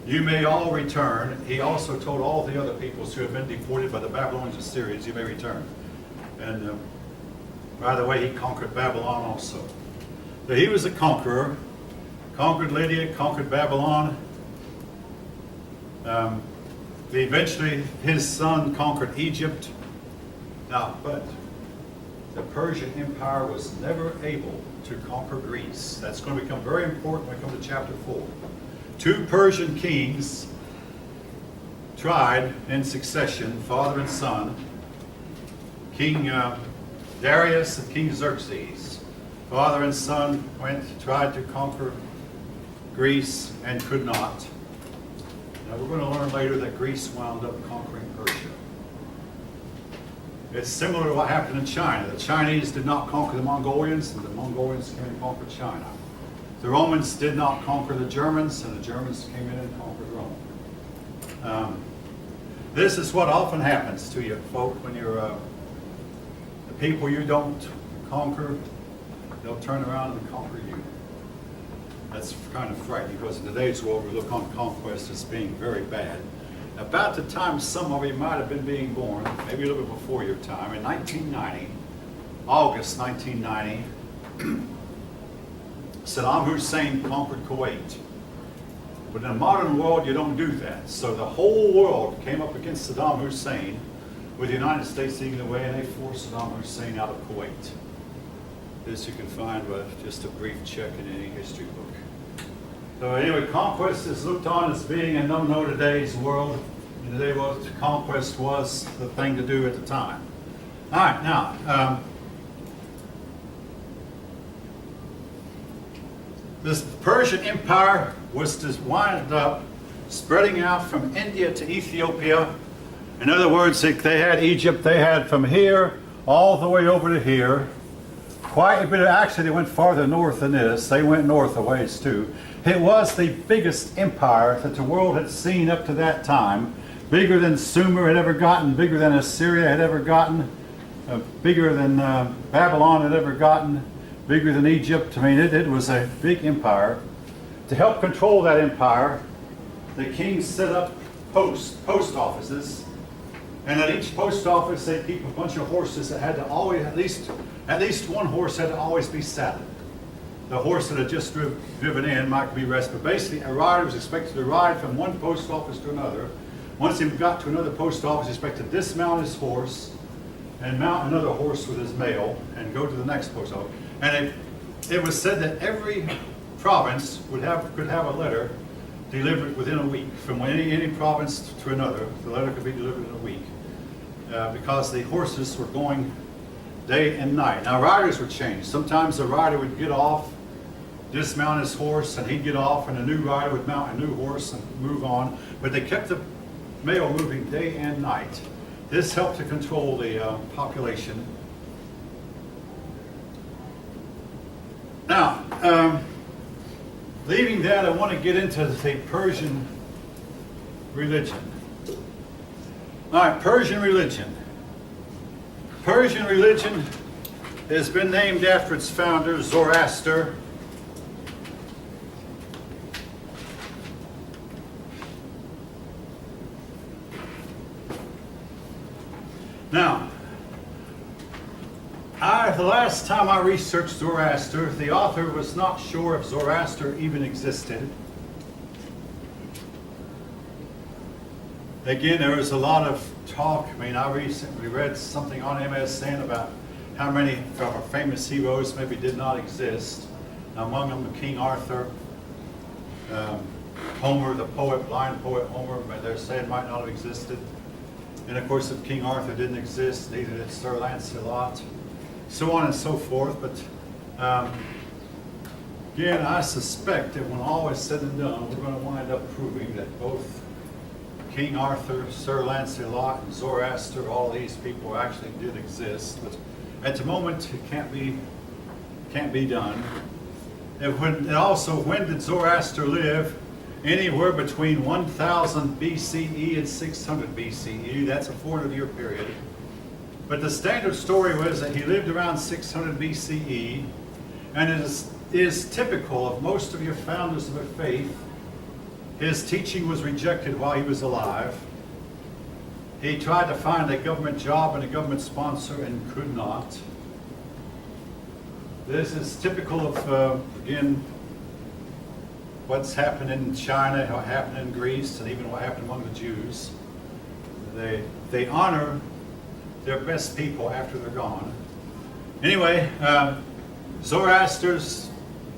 You may all return. He also told all the other peoples who had been deported by the Babylonians and Syrians, you may return. And by the way, he conquered Babylon also. So he was a conqueror. Conquered Lydia, conquered Babylon. Eventually, his son conquered Egypt. Now, but the Persian Empire was never able to conquer Greece. That's going to become very important when we come to chapter 4. Two Persian kings tried in succession, father and son, King Darius and King Xerxes. Father and son tried to conquer Greece and could not. Now we're going to learn later that Greece wound up conquering Persia. It's similar to what happened in China. The Chinese did not conquer the Mongolians, and the Mongolians came and conquered China. The Romans did not conquer the Germans, and the Germans came in and conquered Rome. This is what often happens to you, folk, when you're the people you don't conquer, they'll turn around and conquer you. That's kind of frightening, because in today's world we look on conquest as being very bad. About the time some of you might have been being born, maybe a little bit before your time, in 1990, August 1990, Saddam Hussein conquered Kuwait. But in the modern world, you don't do that. So the whole world came up against Saddam Hussein, with the United States leading the way, and they forced Saddam Hussein out of Kuwait. This you can find with just a brief check in any history book. So anyway, conquest is looked on as being a no-no today's world. In today's world, conquest was the thing to do at the time. All right, now, this Persian Empire was to wind up spreading out from India to Ethiopia. In other words, they had Egypt, they had from here all the way over to here. Quite a bit of, actually they went farther north than this. They went north a ways too. It was the biggest empire that the world had seen up to that time. Bigger than Sumer had ever gotten, bigger than Assyria had ever gotten, bigger than Babylon had ever gotten, bigger than Egypt. I mean, it was a big empire. To help control that empire, the king set up post offices, and at each post office they keep a bunch of horses that had to always, at least one horse had to always be saddled. The horse that had just driven in might be rested, but basically a rider was expected to ride from one post office to another. Once he got to another post office, he was expected to dismount his horse and mount another horse with his mail and go to the next post office. And it was said that every province could have a letter delivered within a week. From any province to another, the letter could be delivered in a week, because the horses were going day and night. Now riders were changed. Sometimes the rider would get off, dismount his horse, and he'd get off, and a new rider would mount a new horse and move on. But they kept the mail moving day and night. This helped to control the population. Now, leaving that, I want to get into the Persian religion. All right, Persian religion. Persian religion has been named after its founder, Zoroaster. Now, the last time I researched Zoroaster, the author was not sure if Zoroaster even existed. Again, there was a lot of talk. I mean, I recently read something on MSN about how many from our famous heroes maybe did not exist. Among them, King Arthur, Homer, the poet, blind poet Homer, they're saying might not have existed. And of course, if King Arthur didn't exist, neither did Sir Lancelot, so on and so forth. But again, I suspect that when all is said and done, we're going to wind up proving that both King Arthur, Sir Lancelot, and Zoroaster, all these people actually did exist. But at the moment, it can't be done. And also, when did Zoroaster live? Anywhere between 1000 BCE and 600 BCE. That's a 400-year period. But the standard story was that he lived around 600 BCE, and it is typical of most of your founders of a faith His teaching was rejected while he was alive. He tried to find a government job and a government sponsor and could not. This is typical of, again, what's happened in China, what happened in Greece, and even what happened among the Jews. They honor their best people after they're gone. Anyway, Zoroaster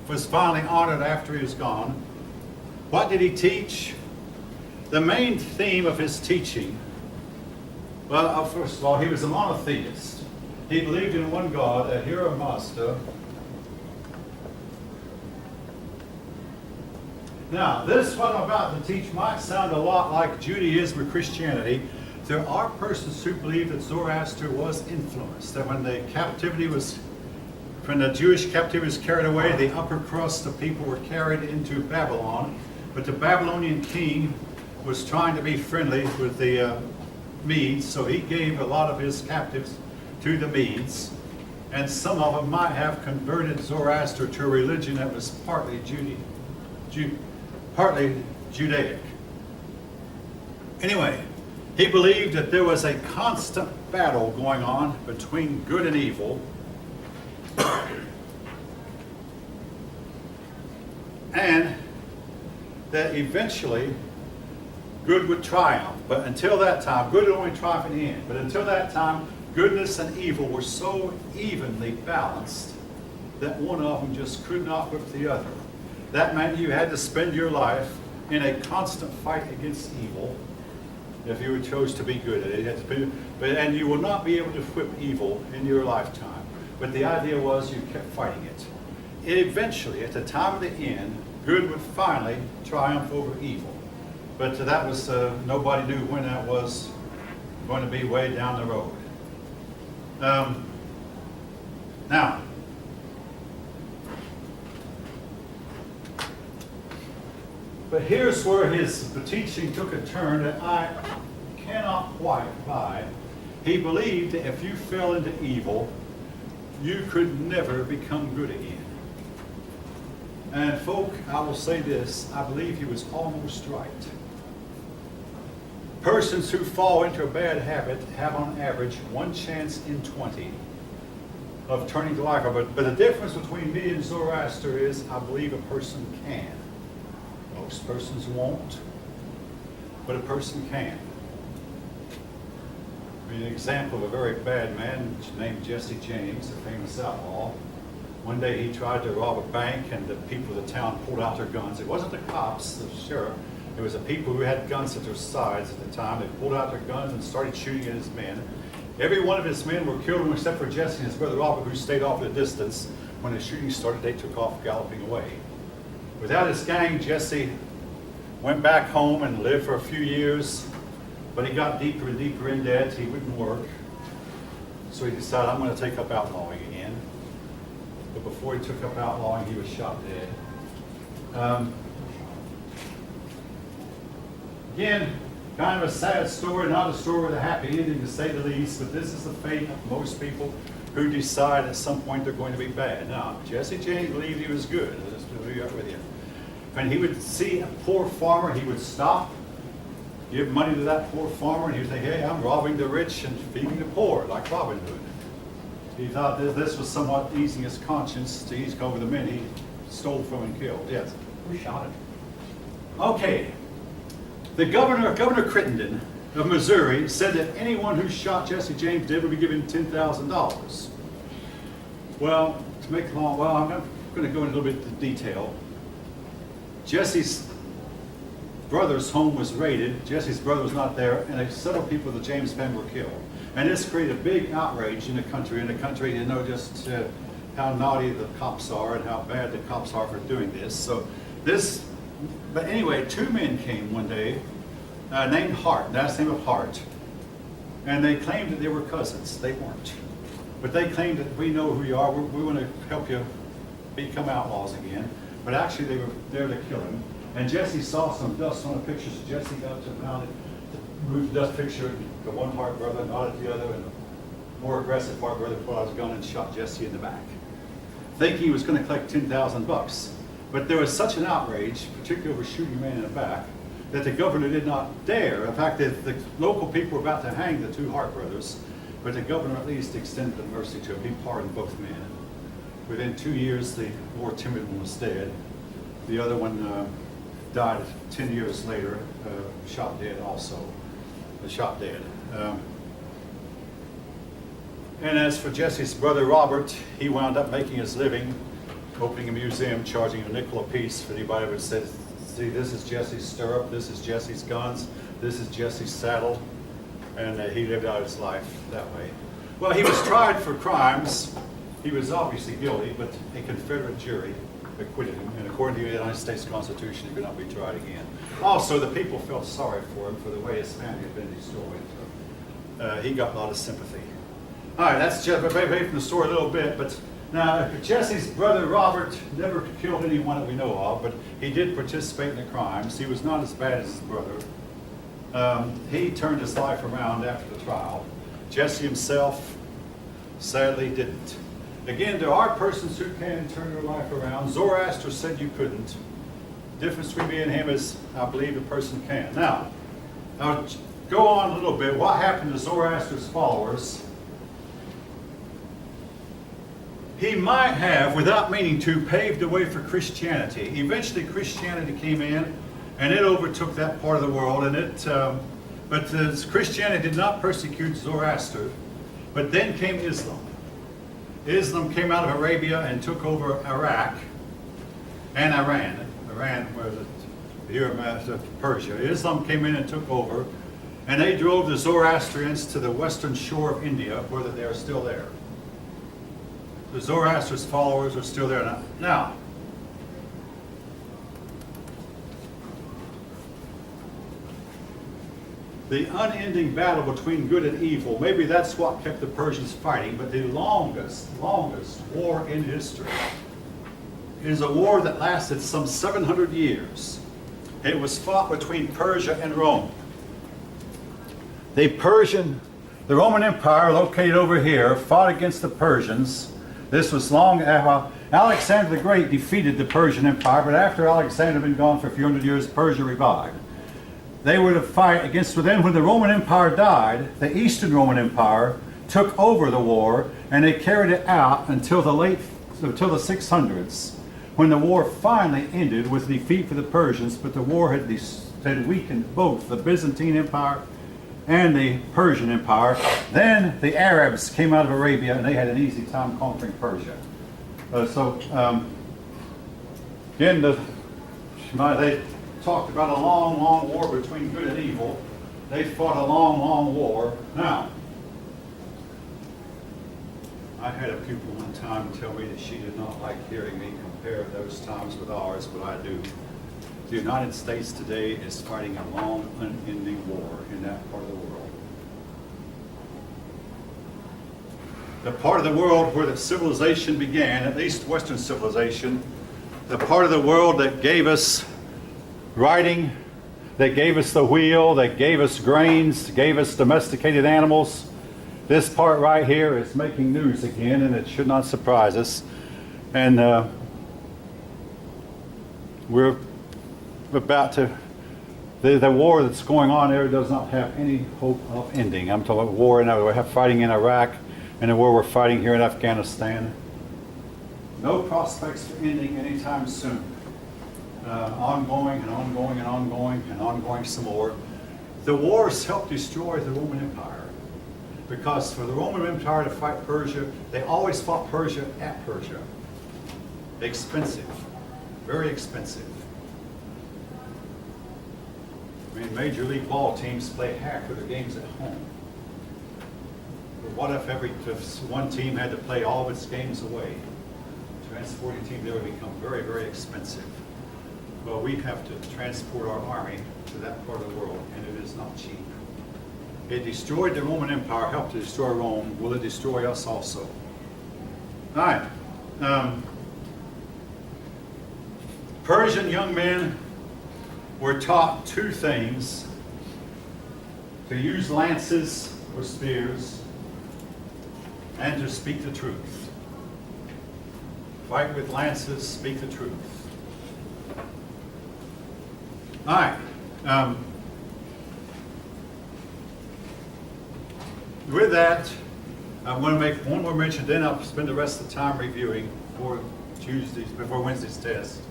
was finally honored after he was gone. What did he teach? The main theme of his teaching, well, first of all, he was a monotheist. He believed in one God, Ahura Mazda. Now, this, what I'm about to teach, might sound a lot like Judaism or Christianity. There are persons who believe that Zoroaster was influenced, that when the Jewish captivity was carried away, the upper crust of people were carried into Babylon. But the Babylonian king was trying to be friendly with the Medes, so he gave a lot of his captives to the Medes. And some of them might have converted Zoroaster to a religion that was partly Judaic. Anyway, he believed that there was a constant battle going on between good and evil. And that eventually good would triumph. But until that time, good would only triumph in the end. But until that time, goodness and evil were so evenly balanced that one of them just could not whip the other. That meant you had to spend your life in a constant fight against evil if you chose to be good at it. And you will not be able to whip evil in your lifetime. But the idea was you kept fighting it. Eventually, at the time of the end, good would finally triumph over evil. But that was, nobody knew when that was going to be way down the road. Now, but here's where the teaching took a turn that I cannot quite buy. He believed that if you fell into evil, you could never become good again. And folk, I will say this, I believe he was almost right. Persons who fall into a bad habit have on average 1 chance in 20 of turning to life. But the difference between me and Zoroaster is I believe a person can. Most persons won't, but a person can. An example of a very bad man named Jesse James, a famous outlaw. One day he tried to rob a bank and the people of the town pulled out their guns. It wasn't the cops, the sheriff. It was the people who had guns at their sides at the time. They pulled out their guns and started shooting at his men. Every one of his men were killed except for Jesse and his brother Robert, who stayed off at a distance. When the shooting started, they took off galloping away. Without his gang, Jesse went back home and lived for a few years, but he got deeper and deeper in debt. He wouldn't work. So he decided, I'm going to take up outlawing again. But before he took up outlawing, he was shot dead. Again, kind of a sad story, not a story with a happy ending to say the least, but this is the fate of most people who decide at some point they're going to be bad. Now, Jesse James believed he was good. Let's be up with you. When he would see a poor farmer, he would stop, give money to that poor farmer, and he would think, hey, I'm robbing the rich and feeding the poor, like Robin Hood. He thought that this was somewhat easing his conscience to ease over the men he stole from and killed. Yes. Who shot him? Okay. The Governor Crittenden of Missouri said that anyone who shot Jesse James dead would be given $10,000. Well, to make it long, I'm not going to go into a little bit of detail. Jesse's brother's home was raided. Jesse's brother was not there, and several people of the James family were killed. And this created a big outrage in the country. And the country didn't know just how naughty the cops are and how bad the cops are for doing this. But anyway, 2 men came one day named Hart, last name of Hart, and they claimed that they were cousins. They weren't. But they claimed that we know who you are. We want to help you become outlaws again. But actually they were there to kill him. And Jesse saw some dust on the picture, so Jesse got up to the mountain, moved the dust picture, the one Hart brother nodded the other, and the more aggressive Hart brother pulled out his gun and shot Jesse in the back, thinking he was going to collect $10,000. But there was such an outrage, particularly over shooting a man in the back, that the governor did not dare. In fact, the local people were about to hang the two Hart brothers, but the governor at least extended the mercy to him. He pardoned both men. Within 2 years, the more timid one was dead. The other one died 10 years later, shot dead also. Shot dead. And as for Jesse's brother Robert, he wound up making his living, opening a museum, charging a nickel apiece for anybody who said, see, this is Jesse's stirrup, this is Jesse's guns, this is Jesse's saddle. And he lived out his life that way. Well, he was tried for crimes. He was obviously guilty, but a Confederate jury acquitted him. And according to the United States Constitution, he could not be tried again. Also, the people felt sorry for him for the way his family had been destroyed. So, he got a lot of sympathy. All right, that's just away from the story a little bit. But now, Jesse's brother Robert never killed anyone that we know of, but he did participate in the crimes. He was not as bad as his brother. He turned his life around after the trial. Jesse himself, sadly, didn't. Again, there are persons who can turn their life around. Zoroaster said you couldn't. The difference between me and him is, I believe a person can. Now, I'll go on a little bit. What happened to Zoroaster's followers? He might have, without meaning to, paved the way for Christianity. Eventually, Christianity came in, and it overtook that part of the world. And but Christianity did not persecute Zoroaster. But then came Islam. Islam came out of Arabia and took over Iraq and Iran. Iran was here of Persia. Islam came in and took over, and they drove the Zoroastrians to the western shore of India, where they are still there. The Zoroaster's followers are still there now. Now, the unending battle between good and evil, maybe that's what kept the Persians fighting, but the longest war in history is a war that lasted some 700 years. It was fought between Persia and Rome. The Roman Empire, located over here, fought against the Persians. This was long after Alexander the Great defeated the Persian Empire, but after Alexander had been gone for a few hundred years, Persia revived. They were to fight against them. When the Roman Empire died, the Eastern Roman Empire took over the war, and they carried it out until the 600s, when the war finally ended with defeat for the Persians. But the war had weakened both the Byzantine Empire and the Persian Empire. Then the Arabs came out of Arabia, and they had an easy time conquering Persia. Again, they talked about a long war between good and evil. They fought a long war. Now, I had a pupil one time tell me that she did not like hearing me compare those times with ours, but I do. The United States today is fighting a long, unending war in that part of the world. The part of the world where the civilization began, at least Western civilization, the part of the world that gave us writing, that gave us the wheel, that gave us grains, gave us domesticated animals. This part right here is making news again, and it should not surprise us. And we're about to, the war that's going on there does not have any hope of ending. I'm talking about war, and we have fighting in Iraq, and the war we're fighting here in Afghanistan. No prospects for ending anytime soon. Ongoing and ongoing and ongoing and ongoing some more. The wars helped destroy the Roman Empire, because for the Roman Empire to fight Persia, they always fought Persia at Persia. Expensive, very expensive. I mean, Major League ball teams play half of their games at home. But what if one team had to play all of its games away? Transporting team there would become very, very expensive. Well, we have to transport our army to that part of the world, and it is not cheap. It destroyed the Roman Empire, helped to destroy Rome. Will it destroy us also? All right. Persian young men were taught two things: to use lances or spears, and to speak the truth. Fight with lances, speak the truth. All right. With that, I'm going to make one more mention, then I'll spend the rest of the time reviewing before Wednesday's test.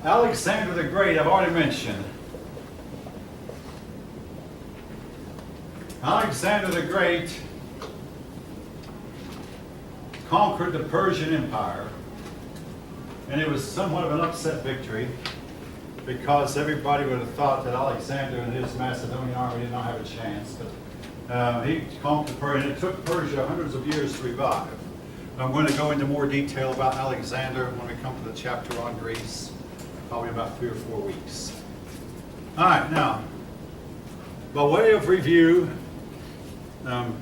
Alexander the Great, I've already mentioned. Alexander the Great conquered the Persian Empire, and it was somewhat of an upset victory because everybody would have thought that Alexander and his Macedonian army did not have a chance. But he conquered Persia, and it took Persia hundreds of years to revive. I'm going to go into more detail about Alexander when we come to the chapter on Greece, probably about 3 or 4 weeks. All right, now, by way of review, all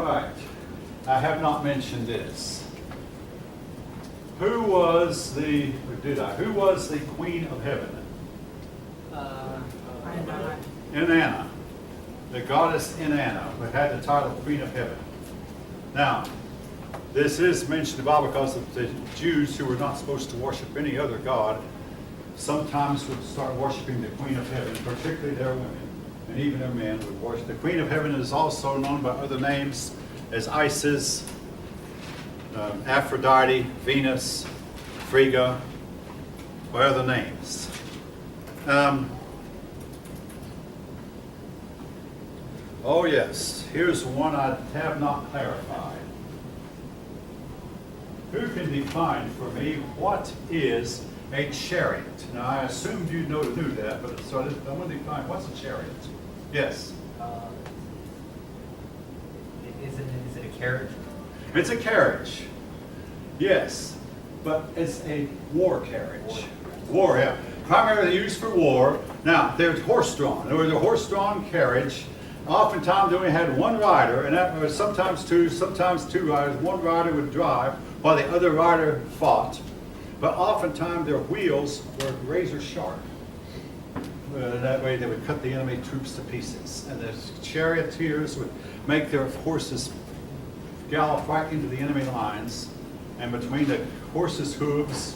right, I have not mentioned this. Who was the Queen of Heaven? Inanna, the goddess Inanna, who had the title Queen of Heaven. Now, this is mentioned in the Bible because of the Jews who were not supposed to worship any other god sometimes would start worshiping the Queen of Heaven, particularly their women, and even their men would worship. The Queen of Heaven is also known by other names as Isis, Aphrodite, Venus, Frigga, by other names. Oh yes, here's one I have not clarified. Who can define for me what is a chariot? Now I assumed you knew that, but so I want to define what's a chariot. Yes. Is it a carriage? It's a carriage. Yes, but it's a war carriage. War, yeah. Primarily used for war. Now, they're horse-drawn. There was a horse-drawn carriage. Oftentimes they only had one rider, and that was sometimes two riders. One rider would drive while the other rider fought. But oftentimes their wheels were razor sharp. That way they would cut the enemy troops to pieces. And the charioteers would make their horses gallop right into the enemy lines. And between the horse's hooves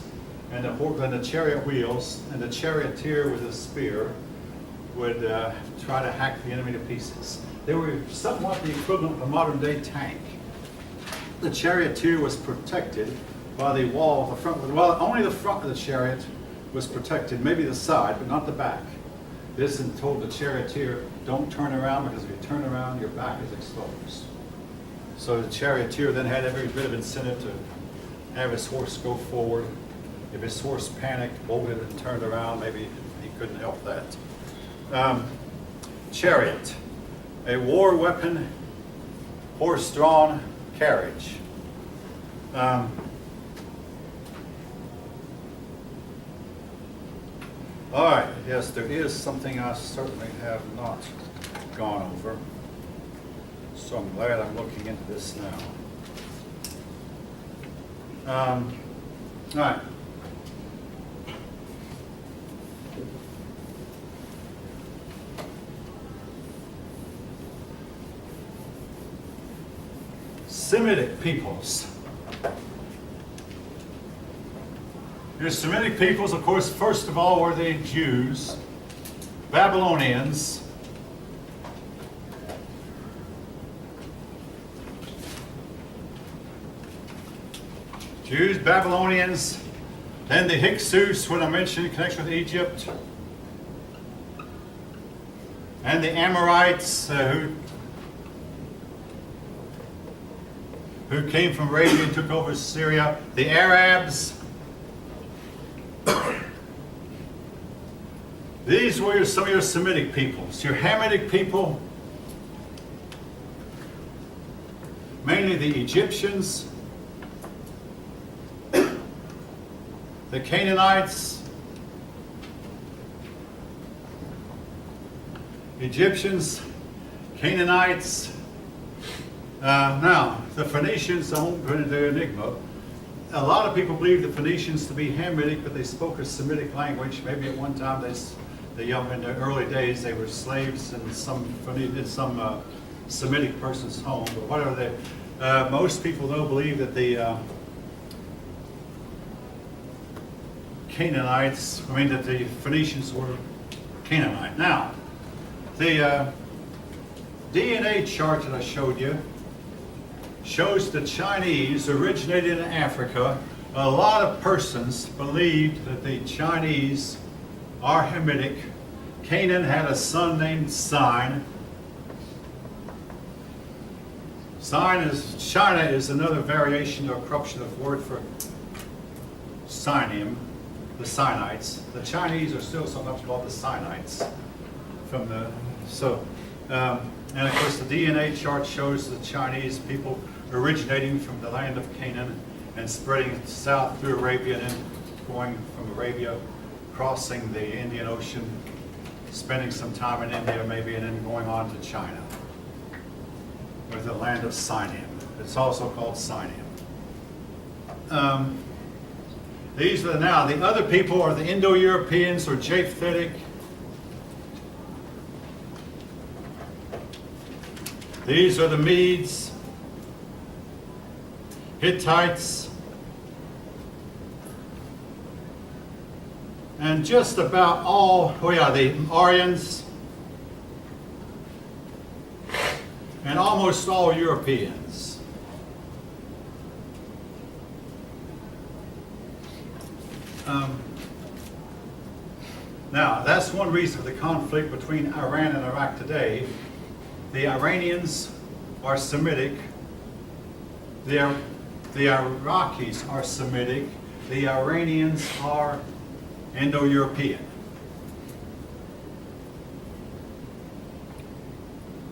and the chariot wheels, and the charioteer with a spear would try to hack the enemy to pieces. They were somewhat the equivalent of a modern day tank. The charioteer was protected by the wall, the front. Well, only the front of the chariot was protected, maybe the side, but not the back. This and told the charioteer, don't turn around, because if you turn around, your back is exposed. So the charioteer then had every bit of incentive to have his horse go forward. If his horse panicked, bolted, and turned around, maybe he couldn't help that. Chariot, a war weapon, horse-drawn carriage. All right, yes, there is something I certainly have not gone over. So I'm glad I'm looking into this now. All right. Semitic peoples. Your Semitic peoples, of course, first of all, were the Jews, Babylonians, Babylonians, then the Hyksos, what I mentioned in connection with Egypt, and the Amorites, who came from Arabia and took over Syria, the Arabs. These were some of your Semitic peoples. Your Hamitic people, mainly the Egyptians, the Canaanites, Egyptians, Canaanites. Now, the Phoenicians, I won't go into their enigma. a lot of people believe the Phoenicians to be Hamitic, but they spoke a Semitic language. Maybe at one time in the early days they were slaves in some Semitic person's home. But whatever most people though believe that the that the Phoenicians were Canaanite. Now, the DNA chart that I showed you shows the Chinese originated in Africa. A lot of persons believed that the Chinese are Hamitic. Canaan had a son named Sin. China is another variation or corruption of word for Sinim, the Sinites. The Chinese are still sometimes called the Sinites. And of course the DNA chart shows the Chinese people originating from the land of Canaan and spreading south through Arabia and then going from Arabia, crossing the Indian Ocean, spending some time in India maybe, and then going on to China with the land of Sinim. It's also called Sinim. These are now, the other people are the Indo-Europeans or Japhetic. These are the Medes, Hittites, and just about all, the Aryans, and almost all Europeans. Now, that's one reason for the conflict between Iran and Iraq today. The Iranians are Semitic. The Iraqis are Semitic. The Iranians are Indo-European.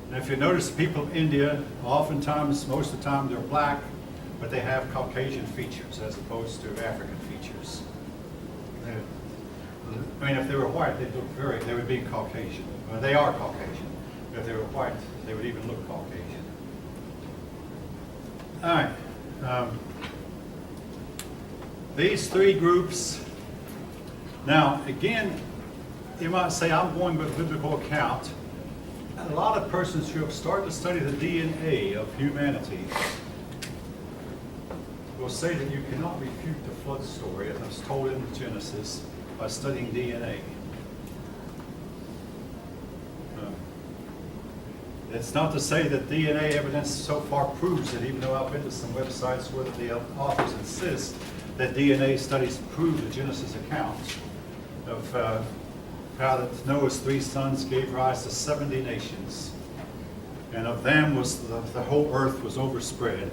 And if you notice, the people of India, oftentimes, most of the time, they're black, but they have Caucasian features as opposed to African features. I mean, if they were white, they would be Caucasian. Well, they are Caucasian. If they were white, they would even look Caucasian. All right. These three groups. Now, again, you might say, I'm going with biblical account. And a lot of persons who have started to study the DNA of humanity will say that you cannot refute the flood story as it's told in Genesis by studying DNA. It's not to say that DNA evidence so far proves it, even though I've been to some websites where the authors insist that DNA studies prove the Genesis account of how that Noah's 3 sons gave rise to 70 nations, and of them was the whole earth was overspread.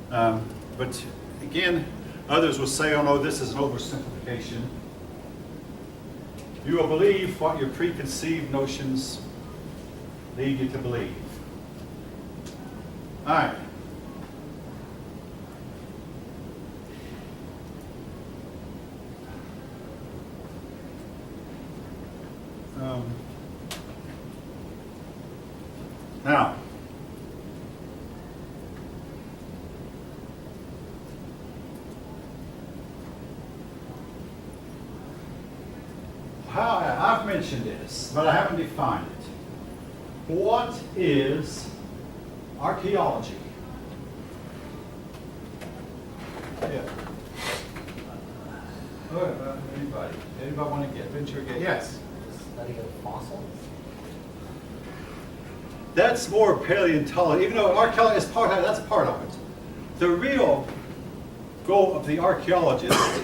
But again, others will say, oh no, this is an oversimplification. You will believe what your preconceived notions lead you to believe. All right. Now, I've mentioned this, but I haven't defined it. What is archaeology? Yeah. Anybody want to venture a guess? Yes. The study of fossils? That's more paleontology. Even though archaeology is that's part of it. The real goal of the archaeologist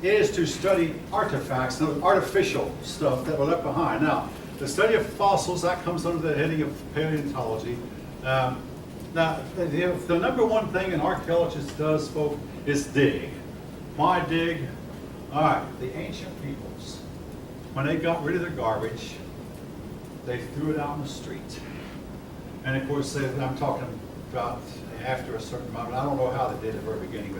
is to study artifacts, artificial stuff that were left behind. Now, the study of fossils, that comes under the heading of paleontology. Now, the number one thing an archaeologist does, folks, is dig. Why dig? All right, the ancient peoples, when they got rid of their garbage, they threw it out in the street. And of course, I'm talking about after a certain moment. I don't know how they did at the very beginning,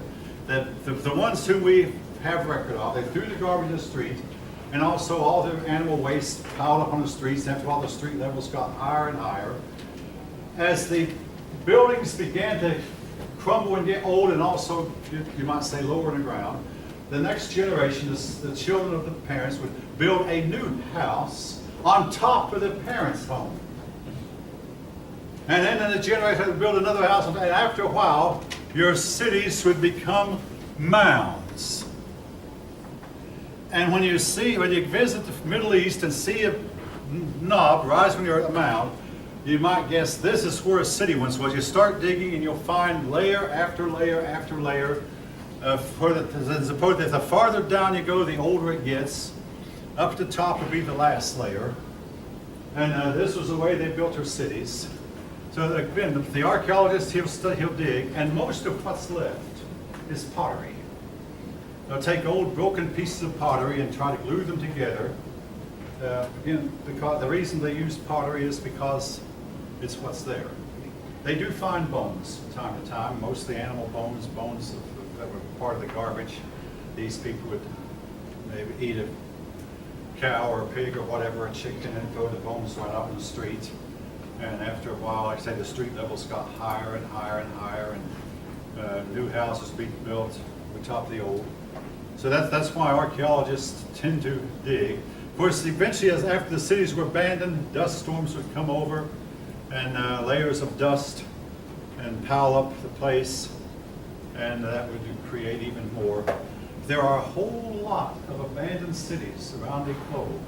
but the ones who we have record of, they threw the garbage in the street, and also all the animal waste piled up on the streets. After all, the street levels got higher and higher. As the buildings began to crumble and get old and also, you might say, lower in the ground, the next generation, the children of the parents, would build a new house on top of the parents' home. And then the generation would build another house, and after a while, your cities would become mounds. And when you visit the Middle East and see a knob rise when you're at a mound, you might guess this is where a city once was. You start digging and you'll find layer after layer after layer. The farther down you go, the older it gets. Up to the top would be the last layer. And this was the way they built their cities. So again, the archaeologist, he'll dig, and most of what's left is pottery. They'll take old broken pieces of pottery and try to glue them together. Again, because the reason they use pottery is because it's what's there. They do find bones from time to time, mostly animal bones, that were part of the garbage. These people would maybe eat a cow or a pig or whatever, a chicken, and throw the bones right out in the street. And after a while, like I say, the street levels got higher and higher and higher, and new houses being built on top of the old. So that's why archaeologists tend to dig. Of course, eventually, after the cities were abandoned, dust storms would come over, and layers of dust and pile up the place, and that would create even more. There are a whole lot of abandoned cities around the globe.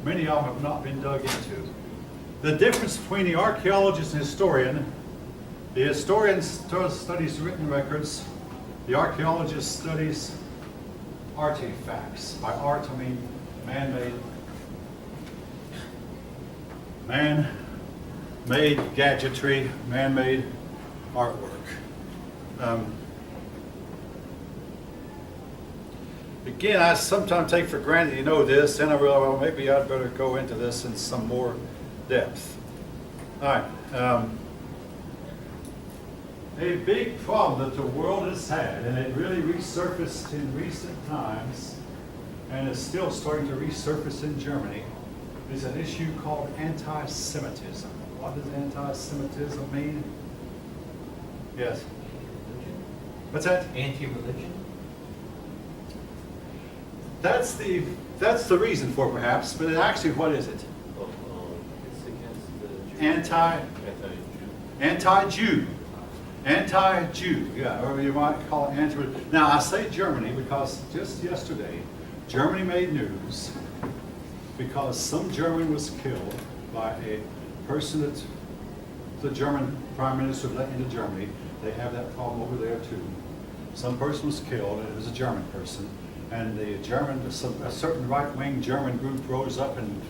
Many of them have not been dug into. The difference between the archaeologist and historian, the historian studies written records, the archaeologist studies artifacts. By art, I mean man-made gadgetry, man-made artwork. Again, I sometimes take for granted you know this, and I realize, well, maybe I'd better go into this in some more depth. All right. A big problem that the world has had, and it really resurfaced in recent times, and is still starting to resurface in Germany, is an issue called anti-Semitism. What does anti-Semitism mean? Yes. What's that? Anti-religion? That's the reason for it, perhaps, but actually, what is it? It's against the Anti-Jew. Anti-Jew, yeah, or you might call it anti. Now, I say Germany because just yesterday, Germany made news because some German was killed by a person that the German prime minister let into Germany. They have that problem over there too. Some person was killed, and it was a German person. And a certain right-wing German group rose up and